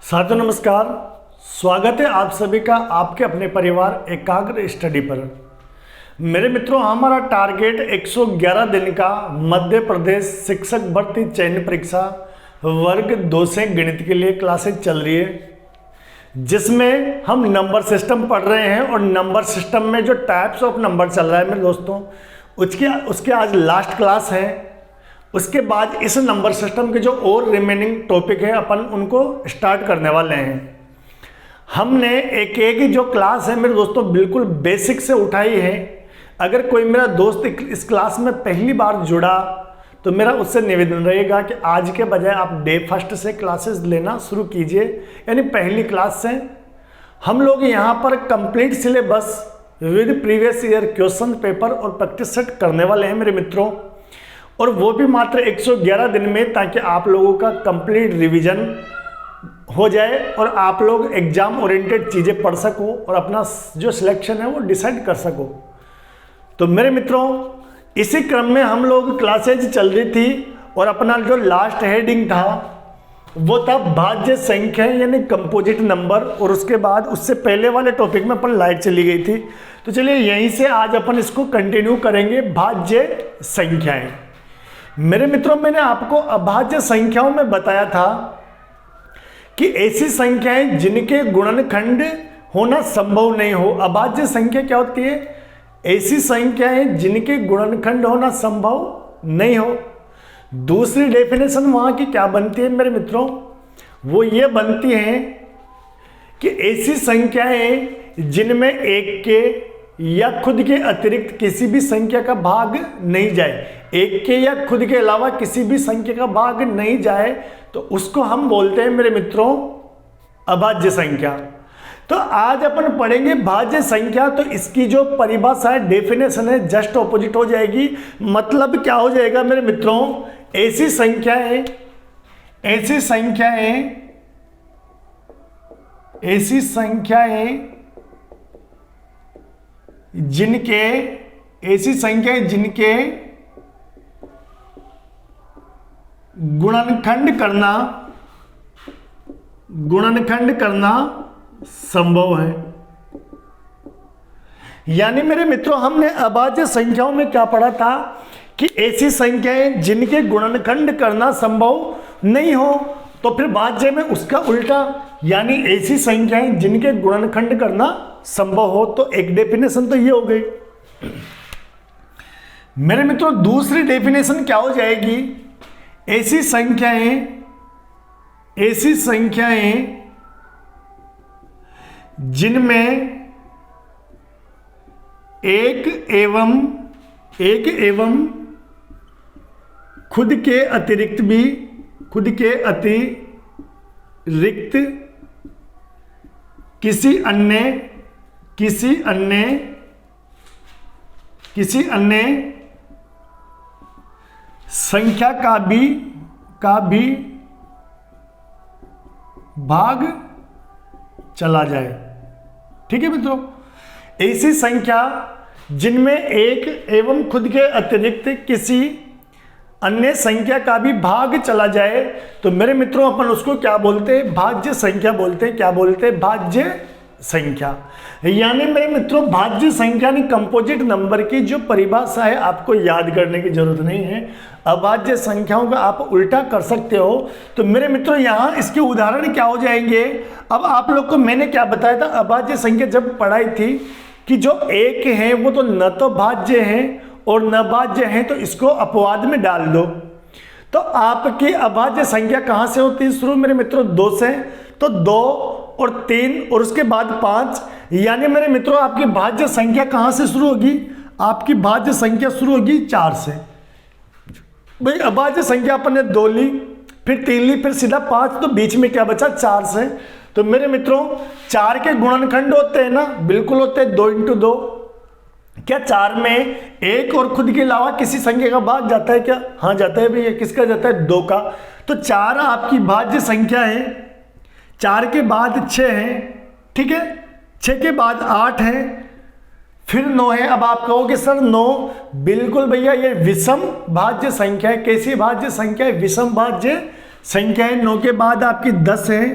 साथियों नमस्कार, स्वागत है आप सभी का आपके अपने परिवार एकाग्र स्टडी पर। मेरे मित्रों, हमारा टारगेट 111 दिन का मध्य प्रदेश शिक्षक भर्ती चयन परीक्षा वर्ग 2 से गणित के लिए क्लासेज चल रही है, जिसमें हम नंबर सिस्टम पढ़ रहे हैं और नंबर सिस्टम में जो टाइप्स ऑफ नंबर चल रहा है मेरे दोस्तों, उसके आज लास्ट क्लास है। उसके बाद इस नंबर सिस्टम के जो और रिमेनिंग टॉपिक है अपन उनको स्टार्ट करने वाले हैं। हमने एक एक जो क्लास है मेरे दोस्तों बिल्कुल बेसिक से उठाई है। अगर कोई मेरा दोस्त इस क्लास में पहली बार जुड़ा तो मेरा उससे निवेदन रहेगा कि आज के बजाय आप डे फर्स्ट से क्लासेस लेना शुरू कीजिए, यानी पहली क्लास से। हम लोग यहाँ पर complete syllabus with previous year question paper और प्रैक्टिस सेट करने वाले हैं मेरे मित्रों, और वो भी मात्र 111 दिन में, ताकि आप लोगों का कंप्लीट रिवीजन हो जाए और आप लोग एग्जाम ओरिएंटेड चीज़ें पढ़ सको और अपना जो सिलेक्शन है वो डिसाइड कर सको। तो मेरे मित्रों, इसी क्रम में हम लोग क्लासेज चल रही थी और अपना जो लास्ट हेडिंग था वो था भाज्य संख्या यानी कंपोजिट नंबर, और उसके बाद उससे पहले वाले टॉपिक में अपन लाइट चली गई थी। तो चलिए यहीं से आज अपन इसको कंटिन्यू करेंगे, भाज्य संख्याएं। मेरे मित्रों, मैंने आपको अभाज्य संख्याओं में बताया था कि ऐसी संख्याएं जिनके गुणनखंड होना संभव नहीं हो। अभाज्य संख्या क्या होती है? ऐसी संख्याएं जिनके गुणनखंड होना संभव नहीं हो। दूसरी डेफिनेशन वहां की क्या बनती है मेरे मित्रों? वो ये बनती है कि ऐसी संख्याएं जिनमें एक के या खुद के अतिरिक्त किसी भी संख्या का भाग नहीं जाए, एक के या खुद के अलावा किसी भी संख्या का भाग नहीं जाए, तो उसको हम बोलते हैं मेरे मित्रों अभाज्य संख्या। तो आज अपन पढ़ेंगे भाज्य संख्या। तो इसकी जो परिभाषा है, डेफिनेशन है, जस्ट ऑपोजिट हो जाएगी। मतलब क्या हो जाएगा मेरे मित्रों? ऐसी संख्याएं जिनके गुणनखंड करना संभव है। यानी मेरे मित्रों, हमने अभाज्य संख्याओं में क्या पढ़ा था कि ऐसी संख्याएं जिनके गुणनखंड करना संभव नहीं हो, तो फिर भाज्य में उसका उल्टा, यानी ऐसी संख्याएं जिनके गुणनखंड करना संभव हो। तो एक डेफिनेशन तो ये हो गई। मेरे मित्रों, दूसरी डेफिनेशन क्या हो जाएगी? ऐसी संख्याएं जिनमें एक एवं खुद के अतिरिक्त किसी अन्य संख्या का भी भाग चला जाए। ठीक है मित्रों, ऐसी संख्या जिनमें एक एवं खुद के अतिरिक्त किसी अन्य संख्या का भी भाग चला जाए, तो मेरे मित्रों अपन उसको क्या बोलते हैं? भाज्य संख्या बोलते हैं। क्या बोलते हैं? भाज्य संख्या। यानी मेरे मित्रों, भाज्य संख्या यानी कंपोजिट नंबर की जो परिभाषा है आपको याद करने की जरूरत नहीं है। अभाज्य संख्याओं का आप उल्टा कर सकते हो। तो मेरे मित्रों, यहाँ इसके उदाहरण क्या हो जाएंगे? अब आप लोग को मैंने क्या बताया था अभाज्य संख्या जब पढ़ाई थी कि जो एक है वो तो न तो भाज्य है और न भाज्य है, तो इसको अपवाद में डाल दो। तो आपकी अभाज्य संख्या कहाँ से होती है शुरू मेरे मित्रों? 2 से। तो 2 और 3 और उसके बाद 5, यानी मेरे मित्रों आपकी भाज्य संख्या कहाँ से शुरू होगी? आपकी भाज्य संख्या शुरू होगी 4 से। भाई अभाज्य संख्या अपन ने 2 ली, फिर 3 ली, फिर सीधा 5, तो बीच में क्या बचा? 4 से। तो मेरे मित्रों 4 के गुणनखंड होते हैं ना? बिल्कुल होते हैं, 2 × 2। क्या 4 में एक और खुद के अलावा किसी संख्या का भाग जाता है क्या? हाँ जाता है भैया। किसका जाता है? 2 का। तो 4 आपकी भाज्य संख्या है। 4 के बाद 6 है, ठीक है, 6 के बाद 8 है, फिर 9 है। अब आप कहोगे सर 9, बिल्कुल भैया ये विषम भाज्य संख्या है। कैसी भाज्य संख्या है? विषम भाज्य संख्याएं 9 के बाद आपकी 10 है,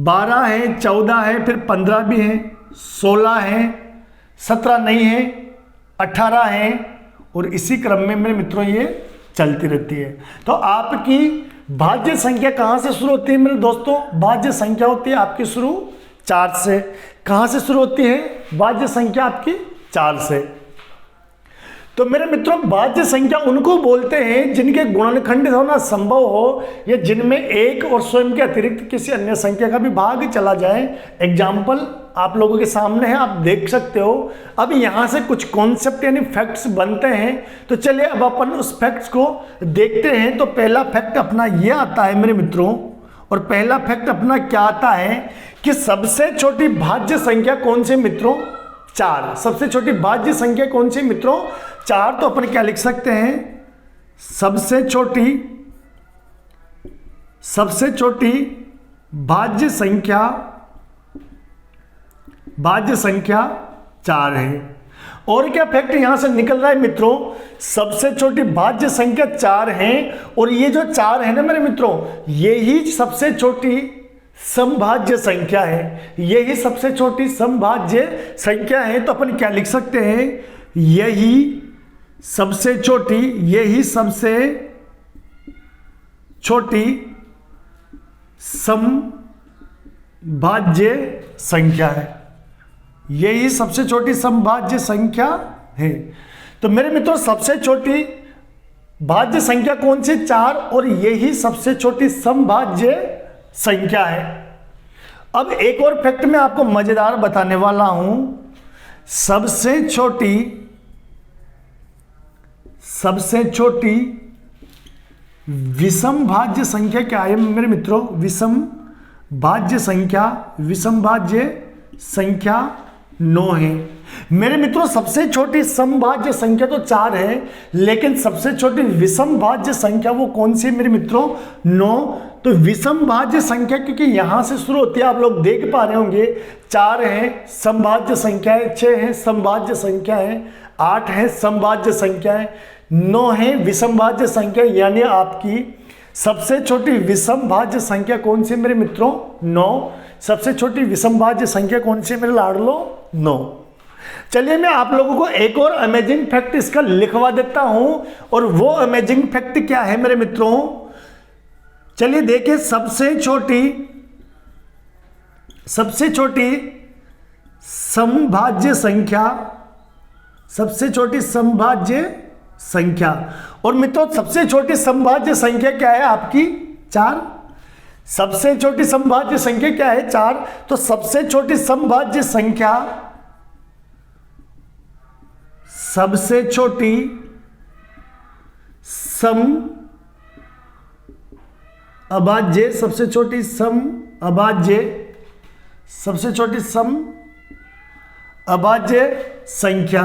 12 है, 14 है, फिर 15 भी है, 16 है, 17 नहीं है, 18 है, और इसी क्रम में मेरे मित्रों ये चलती रहती है। तो आपकी भाज्य संख्या कहाँ से शुरू होती है मेरे दोस्तों? भाज्य संख्या होती है आपकी शुरू 4 से। कहाँ से शुरू होती है भाज्य संख्या? आपकी 4 से। तो मेरे मित्रों, भाज्य संख्या उनको बोलते हैं जिनके गुणनखंडित होना संभव हो, या जिनमें एक और स्वयं के अतिरिक्त किसी अन्य संख्या का भी भाग चला जाए। एग्जाम्पल आप लोगों के सामने है, आप देख सकते हो। अब यहाँ से कुछ कॉन्सेप्ट यानी फैक्ट्स बनते हैं। तो चलिए अब अपन उस फैक्ट्स को देखते हैं। तो पहला फैक्ट अपना ये आता है मेरे मित्रों, और पहला फैक्ट अपना क्या आता है कि सबसे छोटी भाज्य संख्या कौन सी मित्रों? 4। सबसे छोटी भाज्य संख्या कौन सी मित्रों? 4। तो अपन क्या लिख सकते हैं? सबसे छोटी भाज्य संख्या 4 है। और क्या फैक्ट यहां से निकल रहा है मित्रों? सबसे छोटी भाज्य संख्या 4 है, और ये जो 4 है ना मेरे मित्रों, ये ही सबसे छोटी समभाज्य संख्या है। यही सबसे छोटी समभाज्य संख्या है। तो अपन क्या लिख सकते हैं? यही सबसे छोटी समभाज्य संख्या है। यही सबसे छोटी समभाज्य संख्या है। तो मेरे मित्रों, सबसे छोटी भाज्य संख्या कौन सी? 4, और यही सबसे छोटी समभाज्य संख्या है। अब एक और फैक्ट मैं आपको मजेदार बताने वाला हूं। सबसे छोटी विषम भाज्य संख्या क्या है मेरे मित्रों? विषम भाज्य संख्या 9 है। मेरे मित्रों, सबसे छोटी समभाज्य संख्या तो 4 है, लेकिन सबसे छोटी विषम भाज्य संख्या वो कौन सी है मेरे मित्रों? 9। तो विषम भाज्य संख्या क्योंकि यहां से शुरू होती है, आप लोग देख पा रहे होंगे। 4 है समभाज्य संख्या है, 6 है समभाज्य संख्या है, 8 है समभाज्य संख्या है, 9 है विषम भाज्य संख्या। यानी आपकी सबसे छोटी विषम भाज्य संख्या कौन सी मेरे मित्रों? 9। सबसे छोटी विषम भाज्य संख्या कौन सी मेरे लाडलो? 9। चलिए मैं आप लोगों को एक और अमेजिंग फैक्ट इसका लिखवा देता हूं, और वो अमेजिंग फैक्ट क्या है मेरे मित्रों? चलिए देखिए, सबसे छोटी समभाज्य संख्या, और मित्रों सबसे छोटी समभाज्य संख्या क्या है आपकी? 4। सबसे छोटी समभाज्य संख्या क्या है? 4। तो सबसे छोटी समभाज्य संख्या, सबसे छोटी अभाज्य संख्या।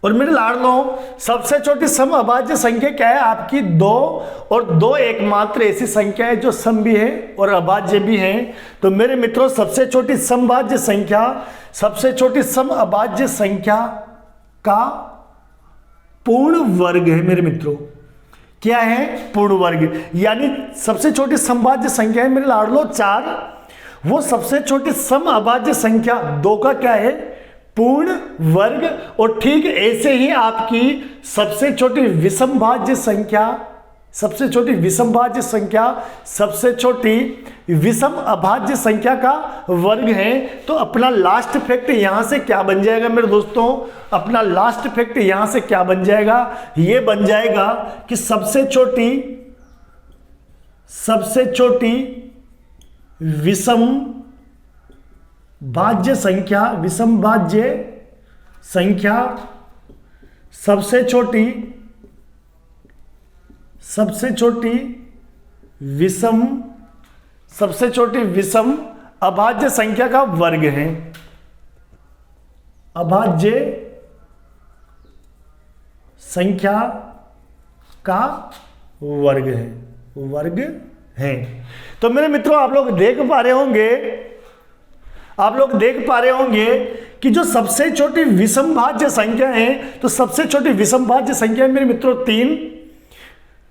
और मेरे लाडलों, सबसे छोटी सम अभाज्य संख्या क्या है आपकी? 2, और 2 एकमात्र ऐसी संख्या है जो सम भी है और अभाज्य भी है। तो मेरे मित्रों, सबसे छोटी समभाज्य संख्या, सबसे छोटी सम अभाज्य संख्या का पूर्ण वर्ग है मेरे मित्रों। क्या है? पूर्ण वर्ग। यानी सबसे छोटी समभाज्य संख्या है मेरे लाडलो 4, वो सबसे छोटी सम अभाज्य संख्या 2 का क्या है? पूर्ण वर्ग। और ठीक ऐसे ही आपकी सबसे छोटी विषम भाज्य संख्या, सबसे छोटी विषम अभाज्य संख्या का वर्ग है। तो अपना लास्ट फैक्ट यहां से क्या बन जाएगा मेरे दोस्तों? अपना लास्ट फैक्ट यहां से क्या बन जाएगा? ये बन जाएगा कि सबसे छोटी विषम भाज्य संख्या, सबसे छोटी विषम अभाज्य संख्या का वर्ग है। अभाज्य संख्या का वर्ग है। तो मेरे मित्रों, आप लोग देख पा रहे होंगे कि जो सबसे छोटी विषम भाज्य संख्या है, तो सबसे छोटी विषम भाज्य संख्या है मेरे मित्रों 3।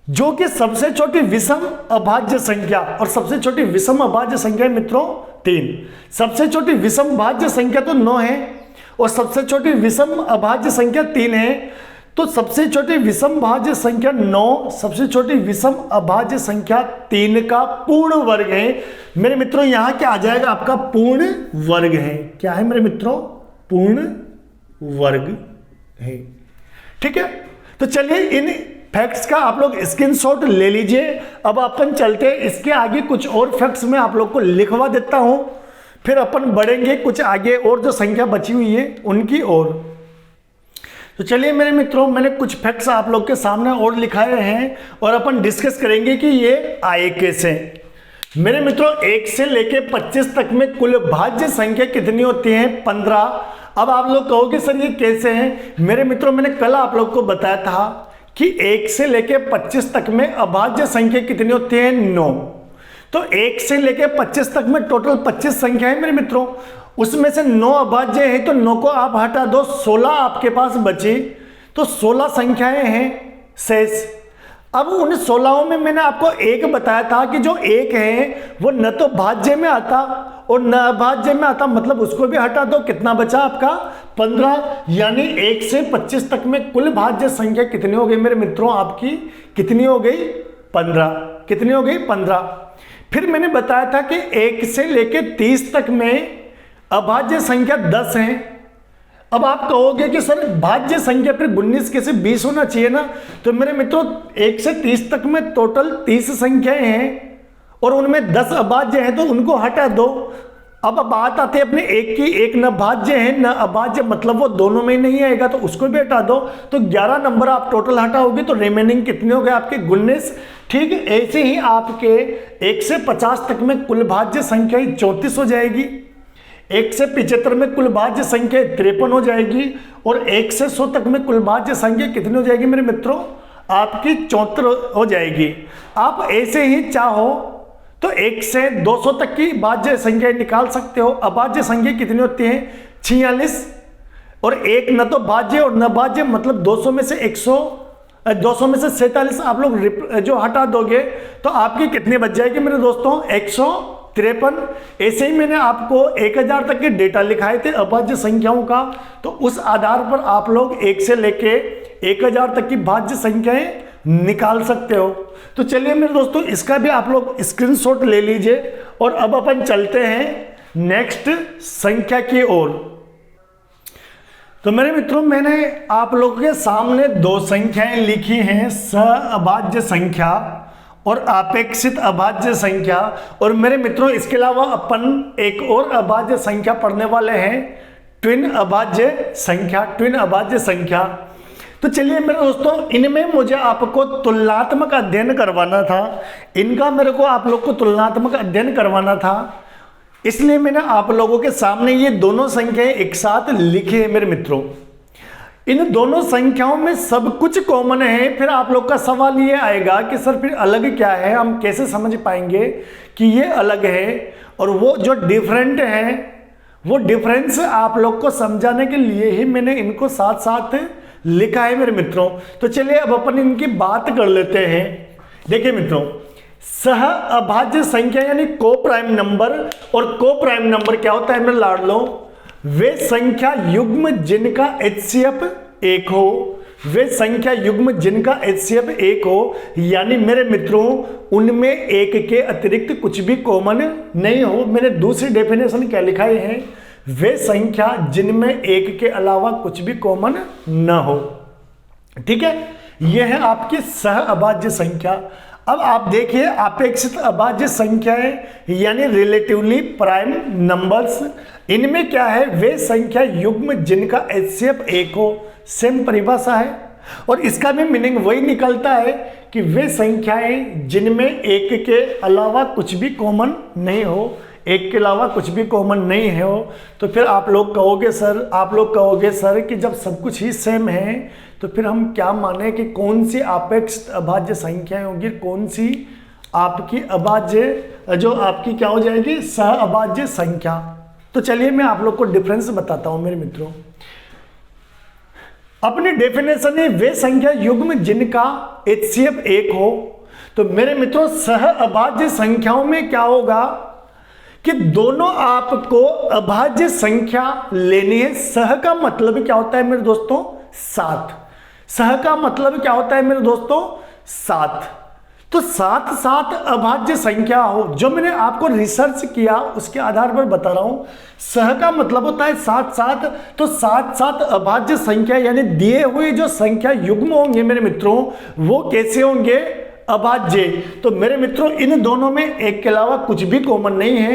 जो कि सबसे छोटी विषम अभाज्य संख्या, और सबसे छोटी विषम अभाज्य संख्या मित्रों 3। सबसे छोटी विषम भाज्य संख्या तो 9 है और सबसे छोटी विषम अभाज्य संख्या 3 है। तो सबसे छोटी विषम भाज्य संख्या 9, सबसे छोटी विषम अभाज्य संख्या 3 का पूर्ण वर्ग है मेरे मित्रों। यहां क्या आ जाएगा, आपका पूर्ण वर्ग है। क्या है मेरे मित्रों, पूर्ण वर्ग है। ठीक है, तो चलिए इन फैक्ट्स का आप लोग स्क्रीनशॉट ले लीजिए। अब अपन चलते हैं, इसके आगे कुछ और फैक्ट्स मैं आप लोग को लिखवा देता हूं, फिर अपन बढ़ेंगे कुछ आगे और जो संख्या बची हुई है उनकी ओर। तो चलिए मेरे मित्रों, मैंने कुछ फैक्ट्स आप लोग के सामने और लिखाए हैं और अपन डिस्कस करेंगे कि ये आए कैसे। मेरे मित्रों 1 से लेके 25 तक में कुल भाज्य संख्या कितनी होती है, 15। अब आप लोग कहोगे सर ये कैसे हैं। मेरे मित्रों मैंने कल आप लोग को बताया था कि 1 से लेके 25 तक में अभाज्य संख्या कितनी होती है, 9। तो 1 से लेके 25 तक में टोटल 25 संख्या है मेरे मित्रों, उसमें से 9 अभाज्य है। तो 9 को आप हटा दो, 16 आपके पास बची। तो 16 संख्याएं हैं शेष। अब उन 16 में मैंने आपको एक बताया था कि जो एक है वो न तो भाज्य में आता और न अभाज्य में आता, मतलब उसको भी हटा दो। कितना बचा आपका, 15। यानी 1 से 25 तक में कुल भाज्य संख्या कितनी हो गई मेरे मित्रों, आपकी कितनी हो गई, 15। कितनी हो गई, 15। फिर मैंने बताया था कि 1 से लेके 30 तक में अभाज्य संख्या 10 है। अब आप कहोगे कि सर भाज्य संख्या फिर 19 कैसे 20 होना चाहिए ना। तो मेरे मित्रों 1 से 30 तक में टोटल 30 संख्याएं हैं और उनमें 10 अभाज्य हैं, तो उनको हटा दो। अब बात आती है अपने एक की, एक न भाज्य है न अभाज्य, मतलब वो दोनों में ही नहीं आएगा, तो उसको भी हटा दो। तो 11 नंबर आप टोटल हटाओगे तो रिमेनिंग कितने हो गए आपके, 19। ठीक है, ऐसे ही आपके 1 से 50 तक में कुल भाज्य संख्या 34 हो जाएगी। 1 से 75 में कुल भाज्य संख्या 53 हो जाएगी और 1 से 100 तक में कुल भाज्य संख्या कितनी हो जाएगी मेरे मित्रों, आपकी 74 हो जाएगी। आप ऐसे ही चाहो तो 1 से 200 तक की भाज्य संख्या निकाल सकते हो। अभाज्य संख्या कितनी होती है, 46। और एक न तो भाज्य और न भाज्य, मतलब 200 में से 200 में से 47 आप लोग जो हटा दोगे तो आपकी कितनी बच जाएगी मेरे दोस्तों, 153। ऐसे ही मैंने आपको 1000 तक के डेटा लिखाए थे अभाज्य संख्याओं का, तो उस आधार पर आप लोग 1 से लेके 1000 तक की भाज्य संख्याएं निकाल सकते हो। तो चलिए मेरे दोस्तों इसका भी आप लोग स्क्रीनशॉट ले लीजिए और अब अपन चलते हैं नेक्स्ट संख्या की ओर। तो मेरे मित्रों मैंने आप लोगों के सामने 2 संख्याएं लिखी हैं, सहअभाज्य संख्या और अपेक्षित अभाज्य संख्या। और मेरे मित्रों इसके अलावा अपन एक और अभाज्य संख्या पढ़ने वाले हैं, ट्विन अभाज्य संख्या, ट्विन अभाज्य संख्या। तो चलिए मेरे दोस्तों इनमें मुझे आपको तुलनात्मक अध्ययन करवाना था, इनका मेरे को आप लोग को तुलनात्मक अध्ययन करवाना था, इसलिए मैंने आप लोगों के सामने ये दोनों संख्याएं एक साथ लिखी है मेरे मित्रों। इन दोनों संख्याओं में सब कुछ कॉमन है। फिर आप लोग का सवाल ये आएगा कि सर फिर अलग क्या है, हम कैसे समझ पाएंगे कि ये अलग है और वो जो डिफरेंट है, वो डिफरेंस आप लोग को समझाने के लिए ही मैंने इनको साथ साथ लिखा है मेरे मित्रों। तो चलिए अब अपन इनकी बात कर लेते हैं। देखिए मित्रों, सह अभाज्य संख्या यानी को प्राइम नंबर, और को प्राइम नंबर क्या होता है मेरे लाडलो, वे संख्या युग्म जिनका HCF 1 हो, वे संख्या युग्म जिनका HCF 1 हो, यानी मेरे मित्रों उनमें एक के अतिरिक्त कुछ भी कॉमन नहीं हो। मैंने दूसरी डेफिनेशन क्या लिखा है, वे संख्या जिनमें एक के अलावा कुछ भी कॉमन न हो। ठीक है, यह है आपकी सह अभाज्य संख्या। अब आप देखिए अपेक्षित अभाज्य संख्याएं यानी रिलेटिवली प्राइम नंबर्स, इनमें क्या है, वे संख्या युग्म जिनका HCF 1 हो, सेम परिभाषा है और इसका भी मीनिंग वही निकलता है कि वे संख्याएं जिनमें एक के अलावा कुछ भी कॉमन नहीं हो, एक के अलावा कुछ भी कॉमन नहीं है हो। तो फिर आप लोग कहोगे सर कि जब सब कुछ ही सेम है तो फिर हम क्या माने कि कौन सी अपेक्षित अभाज्य संख्याएं होगी, कौन सी आपकी अभाज्य जो आपकी क्या हो जाएगी, सह अभाज्य संख्या। तो चलिए मैं आप लोग को डिफरेंस बताता हूं मेरे मित्रों। अपनी डेफिनेशन है वे संख्या युग्म जिनका HCF 1 हो। तो मेरे मित्रों सह अभाज्य संख्याओं में क्या होगा कि दोनों आपको अभाज्य संख्या लेनी है। सह का मतलब क्या होता है मेरे दोस्तों? 7। सह का मतलब क्या होता है मेरे दोस्तों? 7। तो 7 7 अभाज्य संख्या हो, जो मैंने आपको रिसर्च किया उसके आधार पर बता रहा हूं। सह का मतलब होता है 7 7, तो 7 7 अभाज्य संख्या यानी दिए हुए जो संख्या युग्म होंगे मेरे मित्रों वो कैसे होंगे? अभाज्य। तो मेरे मित्रों इन दोनों में एक के अलावा कुछ भी कॉमन नहीं है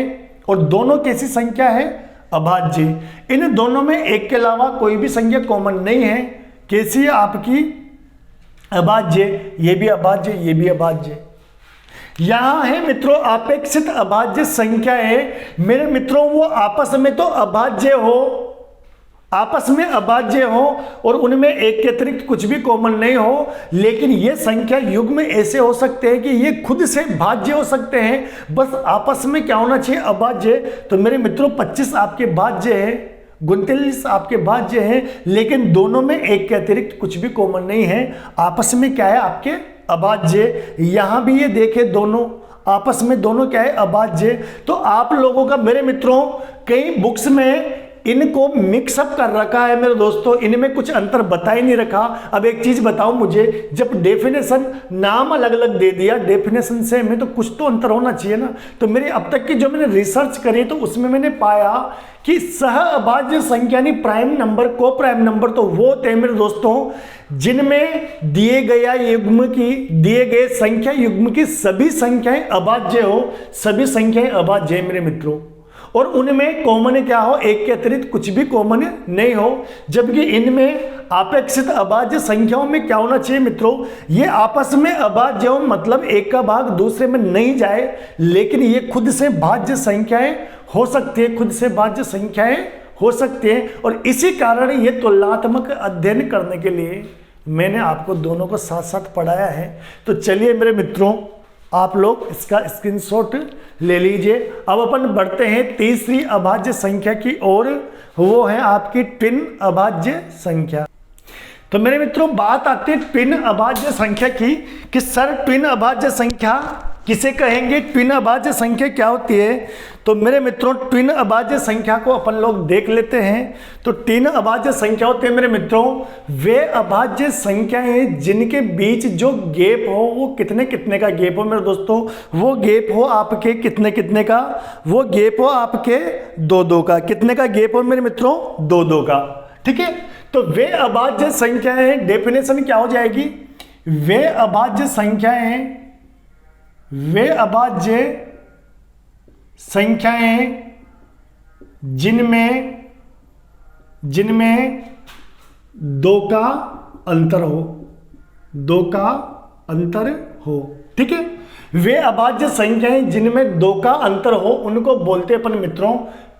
और दोनों कैसी संख्या है? अभाज्य। इन दोनों में एक के अलावा कोई भी संख्या कॉमन नहीं है। कैसी है आपकी? अभाज्य। ये भी अभाज्य, ये भी अभाज्य। यहां है मित्रों अपेक्षित अभाज्य संख्या है मेरे मित्रों, वो आपस में तो अभाज्य हो, आपस में अभाज्य हो और उनमें एक के अतिरिक्त कुछ भी कॉमन नहीं हो, लेकिन ये संख्या युग्म ऐसे हो सकते हैं कि ये खुद से भाज्य हो सकते हैं, बस आपस में क्या होना चाहिए? अभाज्य। तो मेरे मित्रों 25 आपके भाज्य है, 39 आपके भाज्य हैं, लेकिन दोनों में एक के अतिरिक्त कुछ भी कॉमन नहीं है, आपस में क्या है? आपके अभाज्य। यहां भी ये देखें दोनों आपस में दोनों क्या है? अभाज्य। तो आप लोगों का मेरे मित्रों कई बुक्स में इनको मिक्सअप कर रखा है मेरे दोस्तों, इनमें कुछ अंतर बता ही नहीं रखा। अब एक चीज बताओ मुझे, जब डेफिनेशन नाम अलग अलग दे दिया, डेफिनेशन से में तो कुछ तो अंतर होना चाहिए ना। तो मेरी अब तक की जो मैंने रिसर्च करी तो उसमें मैंने पाया कि सह अभाज्य संख्या यानी प्राइम नंबर, को प्राइम नंबर तो वो होते हैं मेरे दोस्तों जिनमें दिए गए संख्या युग्म की सभी संख्याएं अभाज्य हो, सभी संख्याएं अभाज्य है मेरे मित्रों, और उनमें कॉमन क्या हो? एक के अतिरिक्त कुछ भी कॉमन नहीं हो। जबकि इनमें अपेक्षित अभाज्य संख्याओं में क्या होना चाहिए मित्रों? ये आपस में अभाज्य हो, मतलब एक का भाग दूसरे में नहीं जाए, लेकिन ये खुद से भाज्य संख्याएं हो सकती है, खुद से भाज्य संख्याएं हो सकती हैं। और इसी कारण ये तुलनात्मक अध्ययन करने के लिए मैंने आपको दोनों को साथ साथ पढ़ाया है। तो चलिए मेरे मित्रों आप लोग इसका स्क्रीनशॉट ले लीजिए। अब अपन बढ़ते हैं तीसरी अभाज्य संख्या की ओर, वो है आपकी ट्विन अभाज्य संख्या। तो मेरे मित्रों बात आती है ट्विन अभाज्य संख्या की कि सर ट्विन अभाज्य संख्या किसे कहेंगे? ट्विन अभाज्य संख्या क्या होती है? तो मेरे मित्रों ट्विन अभाज्य संख्या को अपन लोग देख लेते हैं। तो ट्विन अभाज्य संख्या होते हैं मेरे मित्रों वे अभाज्य संख्याएं जिनके बीच जो गैप हो वो कितने कितने का गैप हो मेरे दोस्तों, वो गैप हो आपके कितने कितने का? वो गैप हो आपके 2-2 का। कितने का गैप हो मेरे मित्रों? 2-2 का। ठीक है, तो वे अभाज्य संख्याएं, डेफिनेशन क्या हो जाएगी? वे अभाज्य संख्याएं, वे अभाज्य संख्याएं जिनमें 2 का अंतर हो, 2 का अंतर हो। ठीक है, वे अभाज्य संख्याएं जिनमें 2 का अंतर हो उनको बोलते हैं अपन मित्रों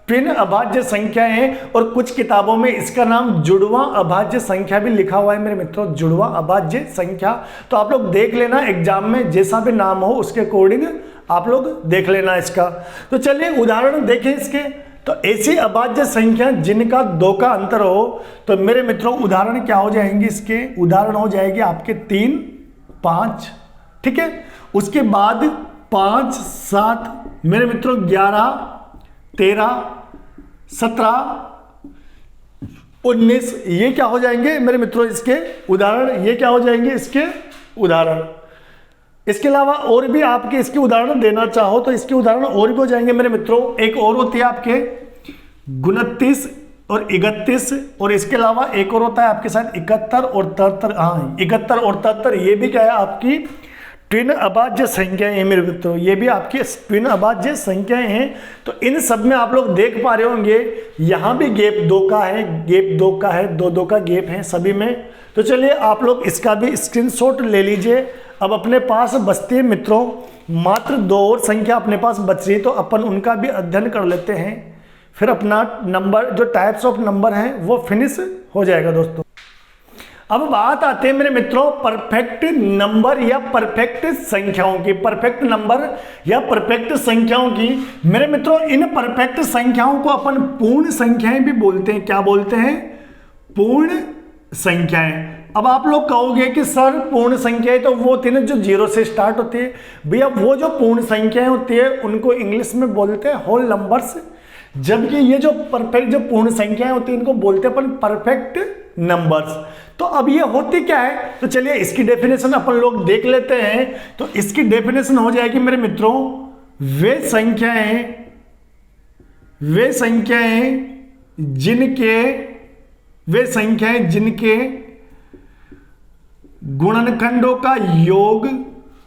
ट्विन अभाज्य संख्याएं। और कुछ किताबों में इसका नाम जुड़वा अभाज्य संख्या भी लिखा हुआ है मेरे मित्रों, जुड़वा अभाज्य संख्या। तो आप लोग देख लेना एग्जाम में जैसा भी नाम हो उसके अकॉर्डिंग आप लोग देख लेना इसका। तो चलिए उदाहरण देखें इसके। तो ऐसी अभाज्य संख्या जिनका 2 का अंतर हो, तो मेरे मित्रों उदाहरण क्या हो जाएंगे इसके? उदाहरण हो जाएंगे आपके 3 5। ठीक है, उसके बाद 5 7 मेरे मित्रों 11 13 17 19, ये क्या हो जाएंगे मेरे मित्रों इसके उदाहरण? ये क्या हो जाएंगे इसके उदाहरण? इसके अलावा और भी आपके इसके उदाहरण देना चाहो तो इसके उदाहरण और भी हो जाएंगे मेरे मित्रों। एक और होती है आपके 29 और 31, और इसके अलावा एक और होता है आपके साथ 71 और 73। हाँ 71 और 73, ये भी क्या है आपकी ट्विन अभाज्य संख्याएं हैं मेरे मित्रों, ये भी आपकी ट्विन अभाज्य संख्याएं हैं। तो इन सब में आप लोग देख पा रहे होंगे यहाँ भी गैप 2 का है, गैप 2 का है, 2-2 का गैप है सभी में। तो चलिए आप लोग इसका भी स्क्रीनशॉट ले लीजिए। अब अपने पास बचती है मित्रों मात्र 2 और संख्या अपने पास बच रही है, तो अपन उनका भी अध्ययन कर लेते हैं, फिर अपना नंबर जो टाइप्स ऑफ नंबर हैं वो फिनिश हो जाएगा दोस्तों। अब बात आते हैं मेरे मित्रों परफेक्ट नंबर या परफेक्ट संख्याओं की। परफेक्ट नंबर या परफेक्ट संख्याओं की मेरे मित्रों, इन परफेक्ट संख्याओं को अपन पूर्ण संख्याएं भी बोलते हैं। क्या बोलते हैं? पूर्ण संख्याएं। अब आप लोग कहोगे कि सर पूर्ण संख्याएं तो वो होती है ना जो जीरो से स्टार्ट होती है। भैया वो जो पूर्ण संख्याएं होती है उनको इंग्लिश में बोलते हैं होल नंबर्स, जबकि ये जो परफेक्ट जो पूर्ण संख्याएं होती है इनको बोलते हैं अपन परफेक्ट नंबर्स। तो अब ये होती क्या है, तो चलिए इसकी डेफिनेशन अपन लोग देख लेते हैं। तो इसकी डेफिनेशन हो जाएगी मेरे मित्रों, वे संख्याएं जिनके गुणनखंडों का योग,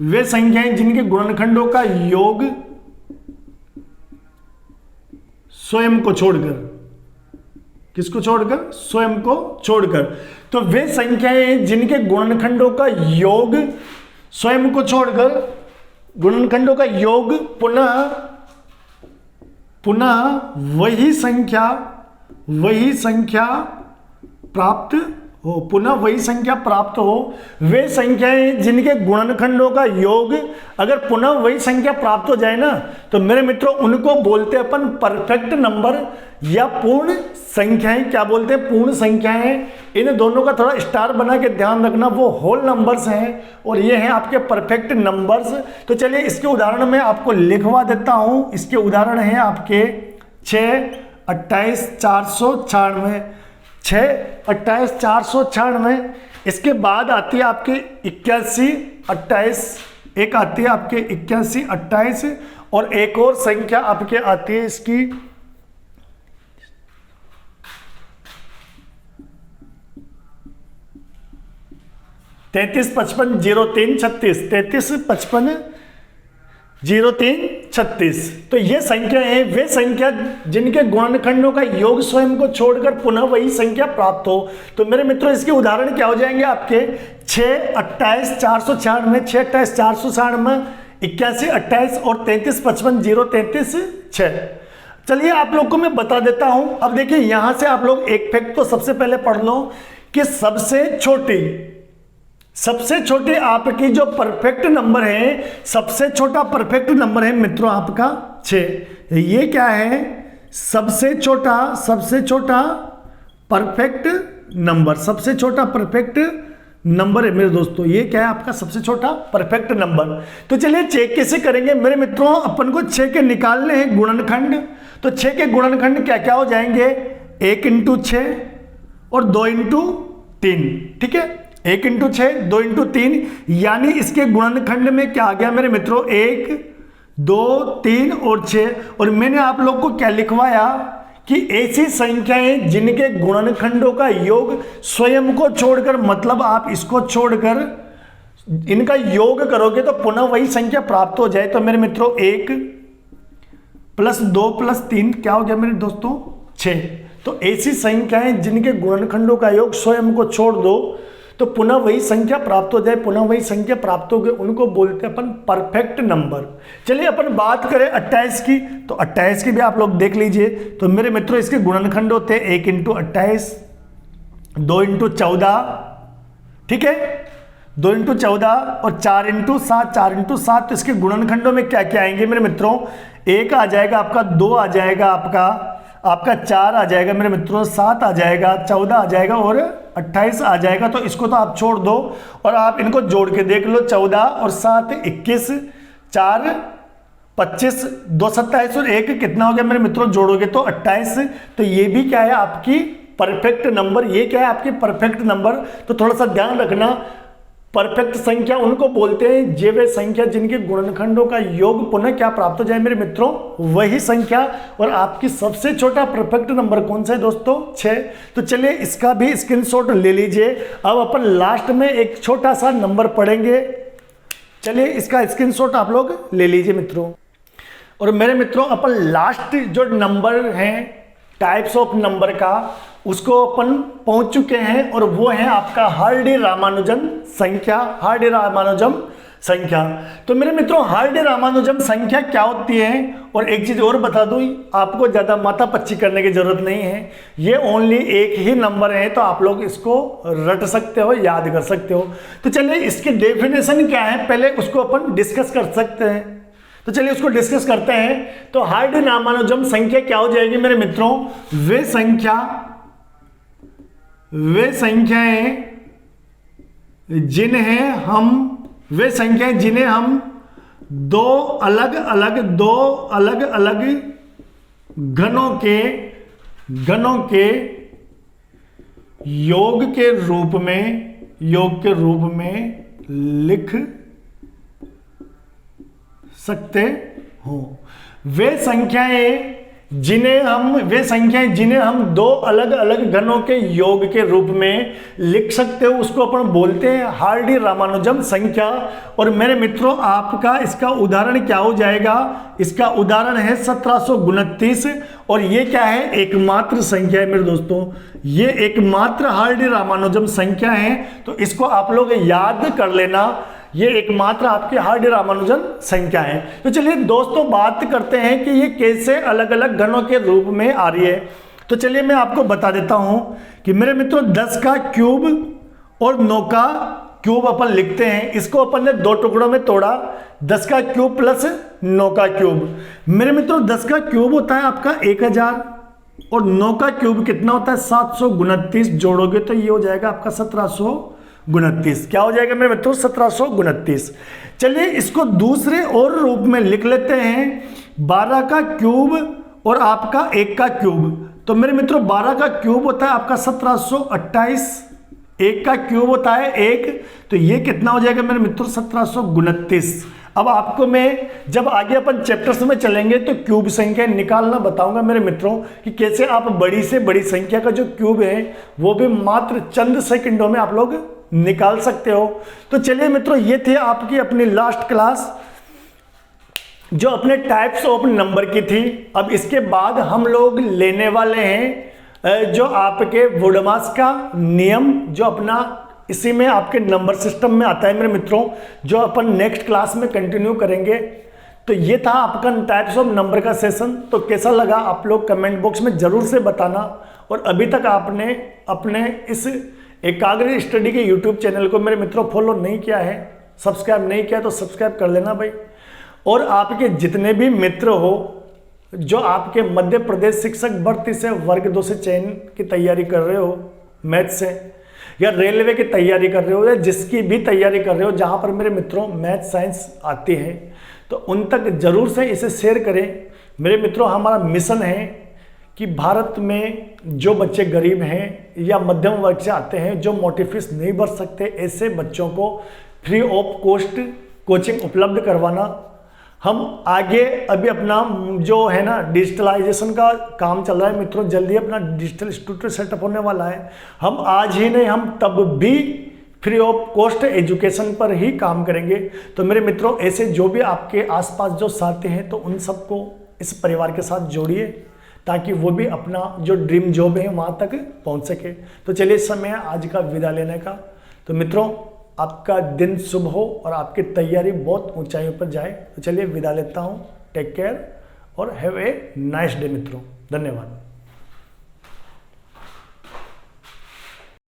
वे संख्याएं जिनके गुणनखंडों का योग स्वयं को छोड़कर, किसको छोड़कर, स्वयं को छोड़कर। तो वे संख्याएं जिनके गुणनखंडों का योग स्वयं को छोड़कर, गुणनखंडों का योग पुनः वही संख्या प्राप्त हो, पुनः वही संख्या प्राप्त हो। वे संख्याएं जिनके गुणनखंडों का योग अगर पुनः वही संख्या प्राप्त हो जाए ना, तो मेरे मित्रों उनको बोलते हैं अपन परफेक्ट नंबर या पूर्ण संख्याएं। क्या बोलते हैं, पूर्ण संख्याएं। इन दोनों का थोड़ा स्टार बना के ध्यान रखना, वो होल नंबर्स हैं और ये हैं आपके परफेक्ट नंबर्स। तो चलिए इसके उदाहरण में आपको लिखवा देता हूं। इसके उदाहरण हैं आपके 6, 28, 496, 6, 28, 496। इसके बाद आती है आपके 81, 28, एक आती है आपके 81, 28 और एक और संख्या आपके आती है इसकी 33, 55, 03, 36, 33, 55, 03, 36। तो ये संख्या है वे संख्या जिनके गुणनखंडों का योग स्वयं को छोड़कर पुनः वही संख्या प्राप्त हो। तो मेरे मित्रों इसके उदाहरण क्या हो जाएंगे आपके 6, 28, 496, 6, 28, 496, 81, 28 और 33, 55, 033, 6। चलिए आप लोग को मैं बता देता हूं। अब देखिए यहां से आप लोग एक फैक्ट तो सबसे पहले पढ़ लो कि सबसे छोटी आपकी जो परफेक्ट नंबर है, सबसे छोटा परफेक्ट नंबर है मित्रों आपका 6। ये क्या है, सबसे छोटा परफेक्ट नंबर, सबसे छोटा परफेक्ट नंबर है मेरे दोस्तों। ये क्या है आपका सबसे छोटा परफेक्ट नंबर। तो चलिए चेक कैसे करेंगे मेरे मित्रों, अपन को 6 के निकालने हैं गुणनखंड। तो 6 के गुणनखंड क्या क्या हो जाएंगे, 1 × 6 और 2 × 3। ठीक है, 1 × 6, 2 × 3, यानी इसके गुणनखंड में क्या आ गया मेरे मित्रों, 1, 2, 3 और 6। और मैंने आप लोग को क्या लिखवाया कि ऐसी संख्याएं जिनके गुणनखंडों का योग स्वयं को छोड़कर, मतलब आप इसको छोड़कर इनका योग करोगे तो पुनः वही संख्या प्राप्त हो जाए। तो मेरे मित्रों 1 + 2 + 3 क्या हो गया मेरे दोस्तों, 6। तो ऐसी संख्याएं जिनके गुणनखंडों का योग स्वयं को छोड़ दो तो पुनः वही संख्या प्राप्त हो जाए, पुनः वही संख्या प्राप्त हो गए, उनको बोलते हैं अपन परफेक्ट नंबर। चलिए अपन बात करें 28 की, तो 28 की भी आप लोग देख लीजिए। तो मेरे मित्रों इसके गुणनखंड होते हैं 1 × 28, 2 × 14, ठीक है, 2 × 14 और 4 × 7, 4 × 7। तो इसके गुणनखंडों में क्या क्या आएंगे मेरे मित्रों, 1 आ जाएगा आपका, 2 आ जाएगा आपका 4 आ जाएगा मेरे मित्रों, 7 आ जाएगा, 14 आ जाएगा और 28 आ जाएगा। तो इसको तो आप छोड़ दो और आप इनको जोड़ के देख लो, 14 और 7 21, 4 25, 2 27 और 1 कितना हो गया मेरे मित्रों, जोड़ोगे तो 28। तो ये भी क्या है आपकी परफेक्ट नंबर, ये क्या है आपकी परफेक्ट नंबर। तो थोड़ा सा ध्यान रखना, परफेक्ट संख्या उनको बोलते हैं जे वे संख्या जिनके गुणनखंडों का योग पुनः क्या प्राप्त हो जाए मेरे मित्रों, वही संख्या। और आपकी सबसे छोटा परफेक्ट नंबर कौन सा है दोस्तों, 6। तो चलिए इसका भी स्क्रीनशॉट ले लीजिए। अब अपन लास्ट में एक छोटा सा नंबर पढ़ेंगे, चलिए इसका स्क्रीनशॉट आप लोग ले लीजिए मित्रों। और मेरे मित्रों अपन लास्ट जो नंबर है टाइप्स ऑफ नंबर का, उसको अपन पहुंच चुके हैं और वो है आपका हार्डी-रामानुजन संख्या, हार्डी-रामानुजन संख्या। तो मेरे मित्रों हार्डी-रामानुजन संख्या क्या होती है, और एक चीज और बता दूं, आपको ज्यादा माथापच्ची करने की जरूरत नहीं है, ये ओनली एक ही नंबर है, तो आप लोग इसको रट सकते हो, याद कर सकते हो। तो चलिए इसकी डेफिनेशन क्या है पहले उसको अपन डिस्कस कर सकते हैं। तो चलिए उसको डिस्कस करते हैं। तो हार्डी-रामानुजन संख्या क्या हो जाएगी मेरे मित्रों, वे संख्या वे संख्याएं जिन्हें हम दो अलग अलग घनों के योग के रूप में लिख सकते हो। वे संख्याएं जिन्हें हम दो अलग अलग घनों के योग के रूप में लिख सकते हो, उसको अपन बोलते हैं हार्डी रामानुजन संख्या। और मेरे मित्रों, आपका इसका उदाहरण क्या हो जाएगा? इसका उदाहरण है 1729। और ये क्या है? एकमात्र संख्या है मेरे दोस्तों, ये एकमात्र हार्डी रामानुजन संख्या है। तो इसको आप लोग याद कर लेना, ये एकमात्र आपकी हार्डी रामानुजन संख्या है। तो चलिए दोस्तों, बात करते हैं कि ये कैसे अलग अलग घनों के रूप में आ रही है। तो चलिए मैं आपको बता देता हूं कि मेरे मित्रों, 10 का क्यूब और 9 का क्यूब अपन लिखते हैं। इसको अपन ने दो टुकड़ों में तोड़ा, 10 का क्यूब प्लस 9 का क्यूब। मेरे मित्रों, 10 का क्यूब होता है आपका 1000 और 9 का क्यूब कितना होता है? 729। जोड़ोगे तो ये हो जाएगा आपका 1729। क्या हो जाएगा मेरे मित्रों? 1729। चलिए इसको दूसरे और रूप में लिख लेते हैं, 12 का क्यूब और आपका 1 का क्यूब। तो मेरे मित्रों, 12 का क्यूब होता है आपका 1728, 1 का क्यूब होता है 1, तो ये कितना हो जाएगा मेरे मित्रों? 1729। अब आपको मैं जब आगे अपन चैप्टर्स में चलेंगे तो क्यूब संख्या निकालना बताऊंगा मेरे मित्रों, कि कैसे आप बड़ी से बड़ी संख्या का जो क्यूब है वो भी मात्र चंद सेकंडों में आप लोग निकाल सकते हो। तो चलिए मित्रों, ये थे आपकी अपनी लास्ट क्लास जो अपने टाइप्स ऑफ नंबर की थी। अब इसके बाद हम लोग लेने वाले हैं जो आपके वुडमास का नियम, जो अपना इसी में आपके नंबर सिस्टम में आता है मेरे मित्रों, जो अपन नेक्स्ट क्लास में कंटिन्यू करेंगे। तो ये था आपका टाइप्स ऑफ नंबर का सेशन। तो कैसा लगा आप लोग कमेंट बॉक्स में जरूर से बताना। और अभी तक आपने अपने इस एकाग्र स्टडी के यूट्यूब चैनल को मेरे मित्रों फॉलो नहीं किया है, सब्सक्राइब नहीं किया, तो सब्सक्राइब कर लेना भाई। और आपके जितने भी मित्र हो जो आपके मध्य प्रदेश शिक्षक भर्ती से वर्ग 2 से चयन की तैयारी कर रहे हो, मैथ से, या रेलवे की तैयारी कर रहे हो, या जिसकी भी तैयारी कर रहे हो जहां पर मेरे मित्रों मैथ साइंस आती है, तो उन तक जरूर से इसे शेयर करें। मेरे मित्रों, हमारा मिशन है कि भारत में जो बच्चे गरीब हैं या मध्यम वर्ग से आते हैं, जो मोटी फीस नहीं भर सकते, ऐसे बच्चों को फ्री ऑफ कॉस्ट कोचिंग उपलब्ध करवाना। हम आगे अभी अपना जो है ना डिजिटलाइजेशन का काम चल रहा है मित्रों, जल्दी अपना डिजिटल इंस्टीट्यूट सेटअप होने वाला है। हम आज ही नहीं, हम तब भी फ्री ऑफ कॉस्ट एजुकेशन पर ही काम करेंगे। तो मेरे मित्रों, ऐसे जो भी आपके आसपास जो साथी हैं, तो उन सबको इस परिवार के साथ जोड़िए ताकि वो भी अपना जो ड्रीम जॉब है वहाँ तक पहुँच सके। तो चलिए, इस समय आज का विदा लेने का। तो मित्रों, आपका दिन शुभ हो और आपकी तैयारी बहुत ऊंचाइयों पर जाए। तो चलिए विदा लेता हूँ। टेक केयर और हैव ए नाइस डे मित्रों। धन्यवाद।